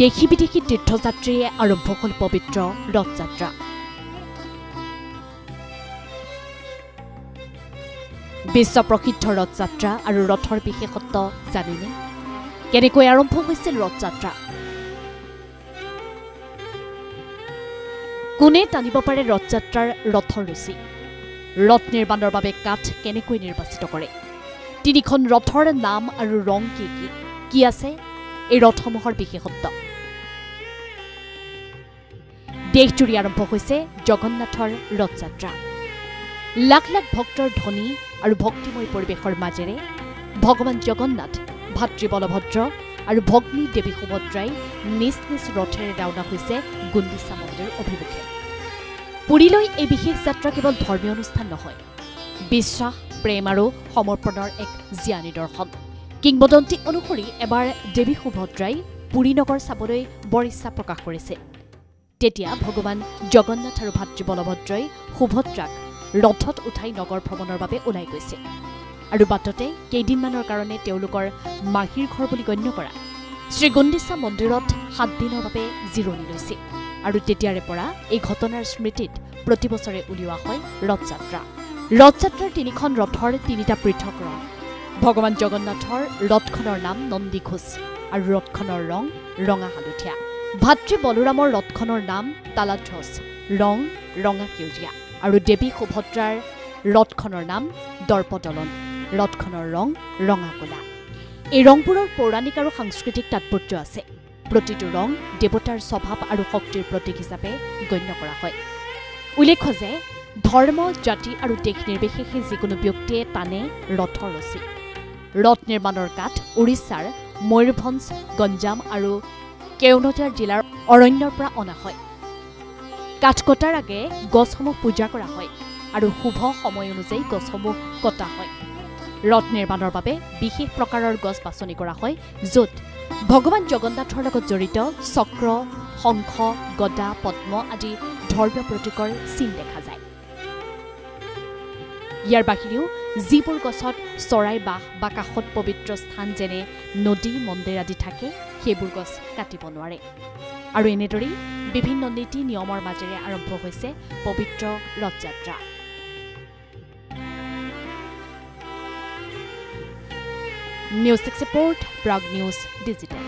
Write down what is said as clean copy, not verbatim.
দেশী বিদেশী তীৰ্থযাত্ৰীয়ে আৰম্ভ হ'ল পবিত্ৰ ৰথযাত্ৰা। বিশ্ব প্ৰসিদ্ধ ৰথযাত্ৰা আৰু ৰথৰ বিশেষত্ব জানিনে? কেনেকৈ আৰম্ভ হৈছিল ৰথযাত্ৰা? কোনে টানিব পাৰে ৰথযাত্ৰাৰ ৰথৰ ৰুচি? ৰথ নিৰ্মাণৰ বাবে কাঠ কেনেকৈ নিৰ্বাচিত কৰে? তিনিখন ৰথৰ নাম আৰু ৰং কি কি? কি আছে এই ৰথসমূহৰ বিশেষত্ব? দেশজুৰি আৰম্ভ হৈছে জগন্নাথৰ ৰথযাত্ৰা। লাখ লাখ ভক্তৰ ধ্বনি আৰু ভক্তিময় পৰিৱেশৰ মাজেৰে ভগৱান জগন্নাথ, ভাতৃ বলভদ্ৰ আৰু ভগ্নী দেৱী সুভদ্ৰাই নিজ নিজ ৰথেৰে ৰাওনা হৈছে গুণ্ডিচা মন্দিৰ অভিমুখে। পুৰীলৈ এই বিশেষ যাত্ৰা কেৱল ধৰ্মীয় অনুষ্ঠান নহয়, বিশ্বাস, প্ৰেম আৰু সমৰ্পণৰ এক জীয়া নিদৰ্শন। কিংবদন্তি অনুসৰি এবাৰ দেৱী সুভদ্ৰাই পুৰী নগৰ চাবলৈ বৰ ইচ্ছা প্ৰকাশ কৰিছিল। তেতিয়া ভগৱান জগন্নাথ আৰু ভাতৃ বলভদ্ৰই সুভদ্ৰাক ৰথত উঠাই নগৰ ভ্ৰমণৰ বাবে ওলাই গৈছিল আৰু বাটতে কেইদিনমানৰ কাৰণে তেওঁলোকৰ মাহীৰ ঘৰ বুলি গণ্য কৰা শ্ৰীগুণ্ডিচা মন্দিৰত 7 দিনৰ বাবে জিৰণি লৈছিল। আৰু তেতিয়াৰে পৰা এই ঘটনাৰ স্মৃতিত প্ৰতিবছৰে উলিওৱা হয় ৰথযাত্ৰা। ৰথযাত্ৰাৰ 3খন ৰথৰ 3টা পৃথক ৰং। ভগৱান জগন্নাথৰ ৰথখনৰ নাম নন্দীঘোষ আৰু ৰথখনৰ ৰং ৰঙা হালধীয়া। ভাতৃ বলোৰামৰ ৰথখনৰ নাম তালাধ্বজ, ৰং ৰঙা সেউজীয়া। আৰু দেৱী সুভদ্ৰাৰ ৰথখনৰ নাম দৰ্পদলন, ৰথখনৰ ৰং ৰঙা কলা। এই ৰংবোৰৰ পৌৰাণিক আৰু সাংস্কৃতিক তাৎপৰ্য আছে। প্ৰতিটো ৰং দেৱতাৰ স্বভাৱ আৰু শক্তিৰ প্ৰতীক হিচাপে গণ্য কৰা হয়। উল্লেখ্য যে ধৰ্ম, জাতি আৰু দেশ নিৰ্বিশেষে যিকোনো ব্যক্তিয়ে টানে ৰথৰ ৰছী। ৰথ নিৰ্মাণৰ কাঠ উৰিষ্যাৰ ময়ূৰভঞ্জ, গঞ্জাম আৰু কেওনঝাৰ জিলাৰ অৰণ্যৰ পৰা অনা হয়। কাঠ কটাৰ আগে গছসমূহ পূজা কৰা হয় আৰু শুভ সময় অনুযায়ী গছসমূহ কটা হয়। ৰথ নিৰ্মাণৰ বাবে বিশেষ প্ৰকাৰৰ গছ বাছনি কৰা হয়, য'ত ভগৱান জগন্নাথৰ লগত জড়িত চক্ৰ, শংখ, গদা, পদ্ম আদি ধৰ্মীয় প্ৰতীকৰ চিন দেখা যায়। ইয়াৰ বাহিৰেও যিবোৰ গছত চৰাই বাস বা কাষত পবিত্ৰ স্থান যেনে নদী, মন্দিৰ আদি থাকে, সেইবোৰ গছ কাটিব নোৱাৰে। আৰু এনেদৰেই বিভিন্ন নীতি নিয়মৰ মাজেৰে আৰম্ভ হৈছে পবিত্ৰ ৰথযাত্ৰা। News 6 report, Prag news digital.